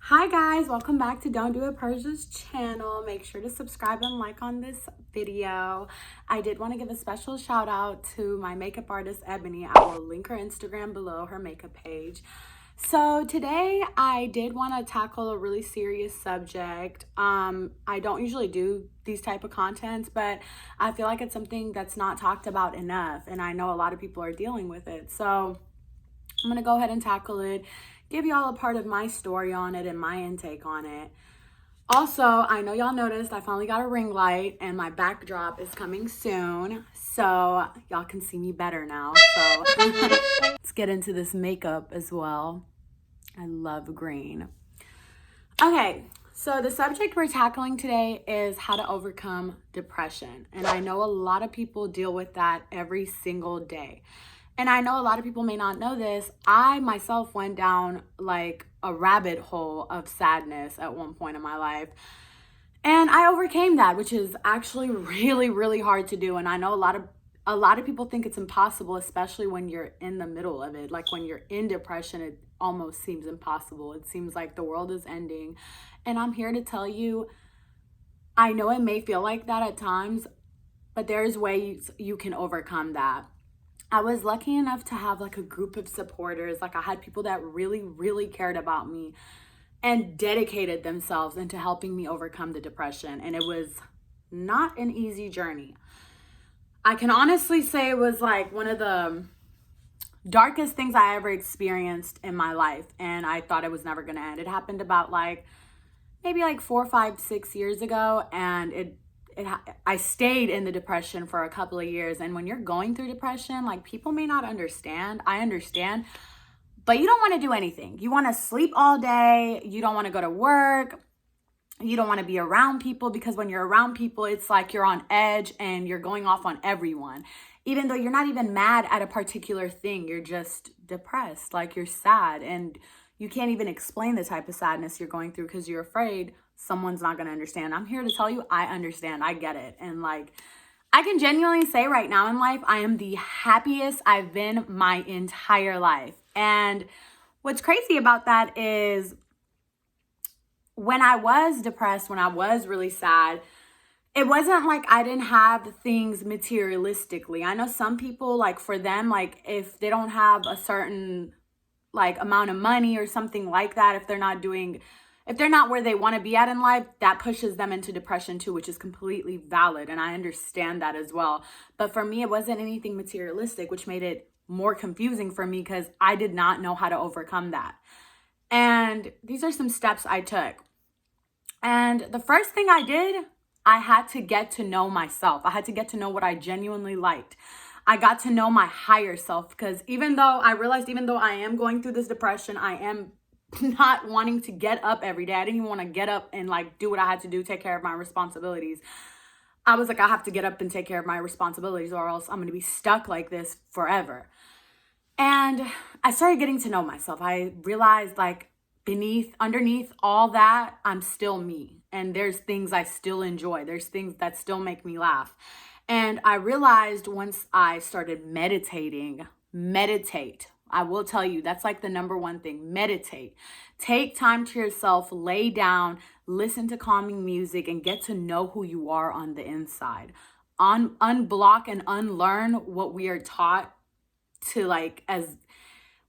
Hi guys, welcome back to Don't Do It Persia's channel. Make sure to subscribe and like on this video. I did want to give a special shout out to my makeup artist Ebony. I will link her Instagram below, her makeup page. So today I did want to tackle a really serious subject. I don't usually do these type of contents, but I feel like it's something that's not talked about enough, and I know a lot of people are dealing with it. So I'm gonna go ahead and tackle it, give y'all a part of my story on it and my intake on it. Also, I know y'all noticed I finally got a ring light and my backdrop is coming soon, so y'all can see me better now. So let's get into this makeup as well. I love green. Okay, so the subject we're tackling today is how to overcome depression. And I know a lot of people deal with that every single day. And I know a lot of people may not know this. I myself went down like a rabbit hole of sadness at one point in my life. And I overcame that, which is actually really, really hard to do. And I know a lot of people think it's impossible, especially when you're in the middle of it. Like when you're in depression, it almost seems impossible. It seems like the world is ending. And I'm here to tell you, I know it may feel like that at times, but there's ways you can overcome that. I was lucky enough to have like a group of supporters. Like I had people that really, really cared about me and dedicated themselves into helping me overcome the depression. And it was not an easy journey. I can honestly say it was like one of the darkest things I ever experienced in my life. And I thought it was never going to end. It happened about maybe 4, 5, 6 years ago. And I stayed in the depression for a couple of years. And when you're going through depression, like people may not understand. I understand, but you don't want to do anything. You want to sleep all day. You don't want to go to work. You don't want to be around people, because when you're around people, it's like you're on edge and you're going off on everyone. Even though you're not even mad at a particular thing, you're just depressed, like you're sad, and you can't even explain the type of sadness you're going through because you're afraid someone's not going to understand. I'm here to tell you, I understand. I get it. And I can genuinely say right now in life, I am the happiest I've been my entire life. And what's crazy about that is when I was depressed, when I was really sad, it wasn't like I didn't have things materialistically. I know some people, for them, if they don't have a certain amount of money or something like that, if they're not where they want to be at in life, that pushes them into depression too, which is completely valid. And I understand that as well. But for me, it wasn't anything materialistic, which made it more confusing for me because I did not know how to overcome that. And these are some steps I took. And the first thing I did, I had to get to know myself. I had to get to know what I genuinely liked. I got to know my higher self, because even though I am going through this depression, I am not wanting to get up every day. I didn't even want to get up and do what I had to do, take care of my responsibilities. I was like, I have to get up and take care of my responsibilities or else I'm going to be stuck like this forever. And I started getting to know myself. I realized underneath all that, I'm still me. And there's things I still enjoy. There's things that still make me laugh. And I realized once I started meditate. I will tell you, that's the number one thing. Meditate. Take time to yourself, lay down, listen to calming music, and get to know who you are on the inside. Unblock and unlearn what we are taught to as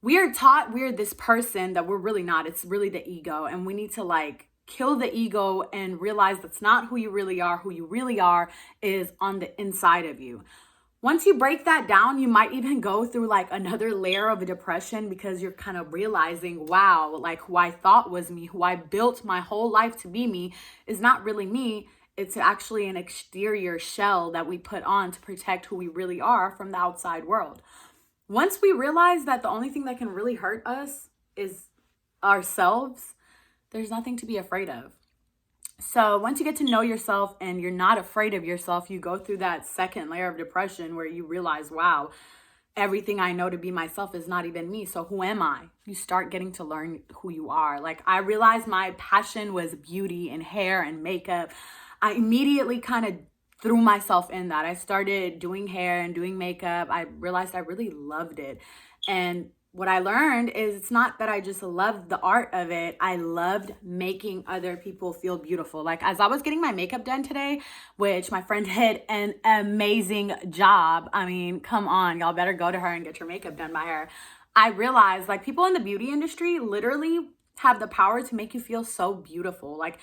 we are taught we're this person that we're really not. It's really the ego. And we need to kill the ego and realize that's not who you really are. Who you really are is on the inside of you. Once you break that down, you might even go through another layer of a depression, because you're kind of realizing, wow, who I thought was me, who I built my whole life to be me, is not really me. It's actually an exterior shell that we put on to protect who we really are from the outside world. Once we realize that the only thing that can really hurt us is ourselves, there's nothing to be afraid of. So once you get to know yourself and you're not afraid of yourself, you go through that second layer of depression where you realize, wow, everything I know to be myself is not even me. So who am I? You start getting to learn who you are. I realized my passion was beauty and hair and makeup. I immediately kind of threw myself in that. I started doing hair and doing makeup. I realized I really loved it. And what I learned is it's not that I just loved the art of it. I loved making other people feel beautiful. Like as I was getting my makeup done today, which my friend did an amazing job. I mean, come on, y'all better go to her and get your makeup done by her. I realized like people in the beauty industry literally have the power to make you feel so beautiful. Like,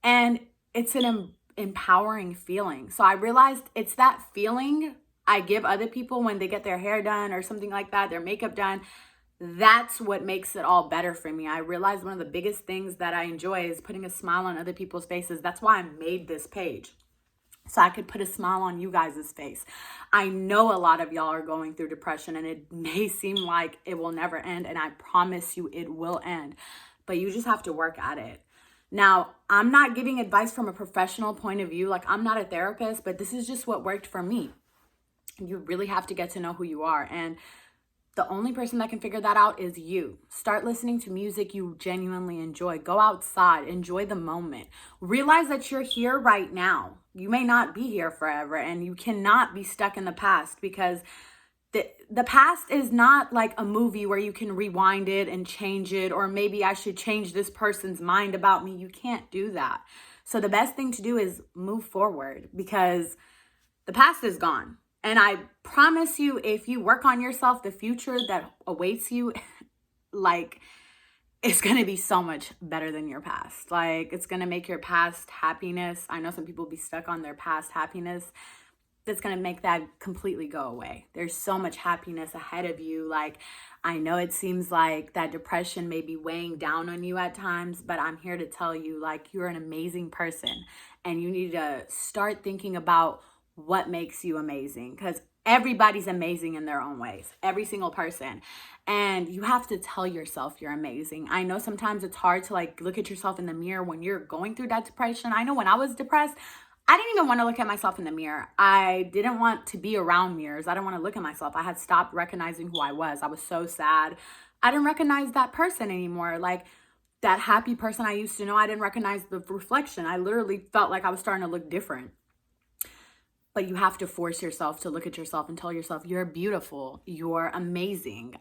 and it's an empowering feeling. So I realized it's that feeling I give other people when they get their hair done or something like that, their makeup done. That's what makes it all better for me. I realized one of the biggest things that I enjoy is putting a smile on other people's faces. That's why I made this page, so I could put a smile on you guys' face. I know a lot of y'all are going through depression and it may seem like it will never end, and I promise you it will end, but you just have to work at it. Now, I'm not giving advice from a professional point of view. Like, I'm not a therapist, but this is just what worked for me. You really have to get to know who you are, and the only person that can figure that out is you. Start listening to music you genuinely enjoy. Go outside, enjoy the moment. Realize that you're here right now. You may not be here forever, and you cannot be stuck in the past, because the past is not like a movie where you can rewind it and change it, or maybe I should change this person's mind about me. You can't do that. So the best thing to do is move forward, because the past is gone. And I promise you, if you work on yourself, the future that awaits you, like, it's going to be so much better than your past. Like, it's going to make your past happiness. I know some people be stuck on their past happiness. That's going to make that completely go away. There's so much happiness ahead of you. Like, I know it seems like that depression may be weighing down on you at times, but I'm here to tell you, like, you're an amazing person, and you need to start thinking about what makes you amazing, because everybody's amazing in their own ways, every single person. And you have to tell yourself you're amazing. I know sometimes it's hard to like look at yourself in the mirror when you're going through that depression. I know when I was depressed, I didn't even want to look at myself in the mirror. I didn't want to be around mirrors. I didn't want to look at myself. I had stopped recognizing who I was. I was so sad. I didn't recognize that person anymore. Like, that happy person I used to know, I didn't recognize the reflection. I literally felt like I was starting to look different. But you have to force yourself to look at yourself and tell yourself you're beautiful, you're amazing,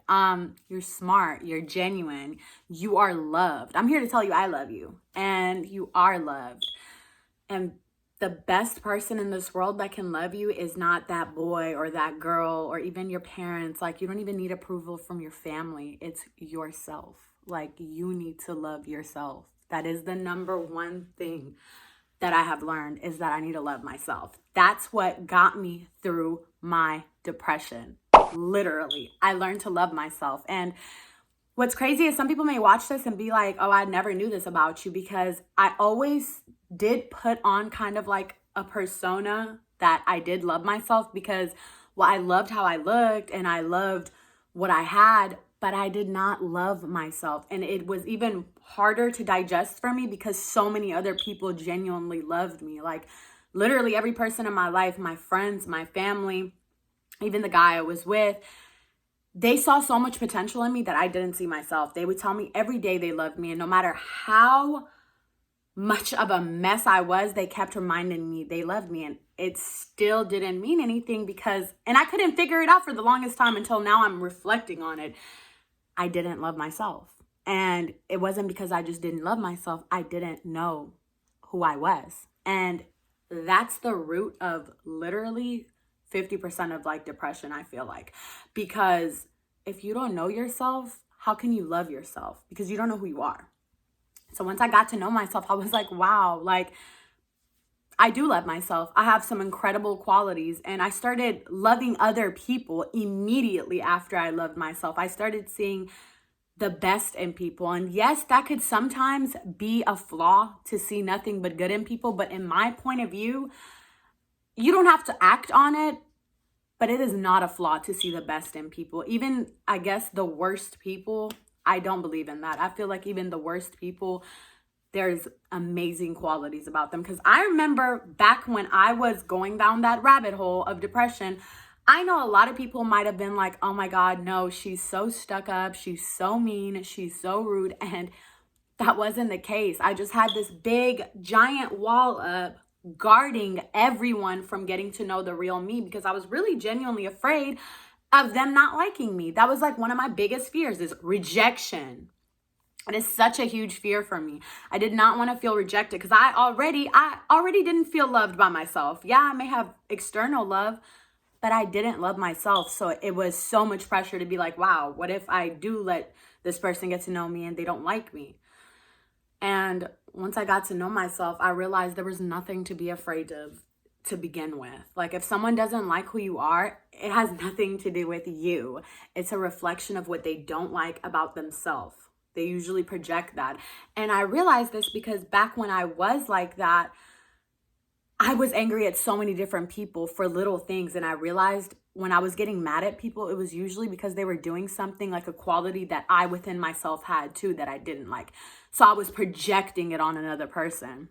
you're smart, you're genuine, you are loved. I'm here to tell you I love you, and you are loved. And the best person in this world that can love you is not that boy or that girl or even your parents. Like, you don't even need approval from your family. It's yourself. Like, you need to love yourself. That is the number one thing that I have learned, is that I need to love myself. That's what got me through my depression. Literally, I learned to love myself. And what's crazy is some people may watch this and be like, oh, I never knew this about you, because I always did put on kind of like a persona that I did love myself, because, well, I loved how I looked and I loved what I had, but I did not love myself. And it was even harder to digest for me because so many other people genuinely loved me. Like, literally every person in my life, my friends, my family, even the guy I was with, they saw so much potential in me that I didn't see myself. They would tell me every day they loved me. And no matter how much of a mess I was, they kept reminding me they loved me. And it still didn't mean anything, because, and I couldn't figure it out for the longest time until now I'm reflecting on it. I didn't love myself. And it wasn't because I just didn't love myself. I didn't know who I was. And that's the root of literally 50% of like depression, I feel like. Because if you don't know yourself, how can you love yourself? Because you don't know who you are. So once I got to know myself, I was like, wow, like, I do love myself. I have some incredible qualities, and I started loving other people immediately after I loved myself. I started seeing the best in people. And yes, that could sometimes be a flaw, to see nothing but good in people. But in my point of view, you don't have to act on it, but it is not a flaw to see the best in people. Even, I guess, the worst people, I don't believe in that. I feel like even the worst people, there's amazing qualities about them. Because I remember back when I was going down that rabbit hole of depression, I know a lot of people might have been like, oh my God, no, she's so stuck up. She's so mean. She's so rude. And that wasn't the case. I just had this big, giant wall up guarding everyone from getting to know the real me, because I was really genuinely afraid of them not liking me. That was like one of my biggest fears, is rejection. It is such a huge fear for me. I did not want to feel rejected because I already didn't feel loved by myself. Yeah, I may have external love, but I didn't love myself. So it was so much pressure to be like, wow, what if I do let this person get to know me and they don't like me? And once I got to know myself, I realized there was nothing to be afraid of to begin with. Like, if someone doesn't like who you are, it has nothing to do with you. It's a reflection of what they don't like about themselves. They usually project that. And I realized this because back when I was like that, I was angry at so many different people for little things. And I realized when I was getting mad at people, it was usually because they were doing something, like a quality that I within myself had too that I didn't like. So I was projecting it on another person.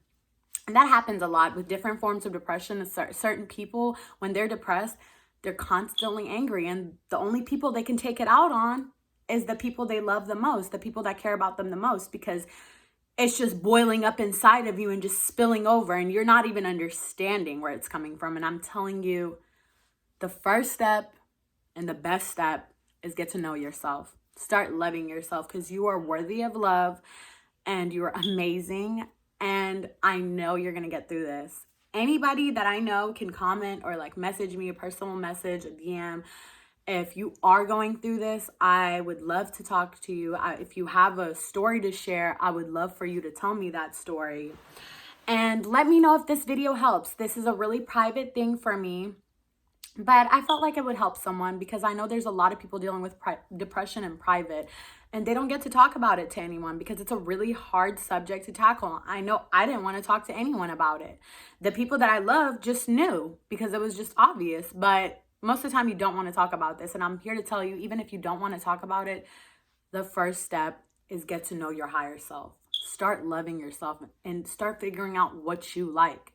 And that happens a lot with different forms of depression. Certain people, when they're depressed, they're constantly angry. And the only people they can take it out on is the people they love the most, the people that care about them the most, because it's just boiling up inside of you and just spilling over, and you're not even understanding where it's coming from. And I'm telling you, the first step and the best step is get to know yourself. Start loving yourself, because you are worthy of love and you're amazing. And I know you're going to get through this. Anybody that I know can comment or like message me a personal message, a DM. If you are going through this, I would love to talk to you. If you have a story to share, I would love for you to tell me that story. And let me know if this video helps. This is a really private thing for me, but I felt like it would help someone because I know there's a lot of people dealing with depression in private, and they don't get to talk about it to anyone because it's a really hard subject to tackle. I know I didn't want to talk to anyone about it. The people that I love just knew because it was just obvious, but most of the time you don't want to talk about this. And I'm here to tell you, even if you don't want to talk about it, the first step is get to know your higher self. Start loving yourself and start figuring out what you like.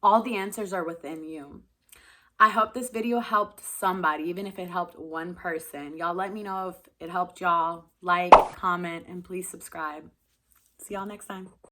All the answers are within you. I hope this video helped somebody, even if it helped one person. Y'all let me know if it helped y'all. Like, comment, and please subscribe. See y'all next time.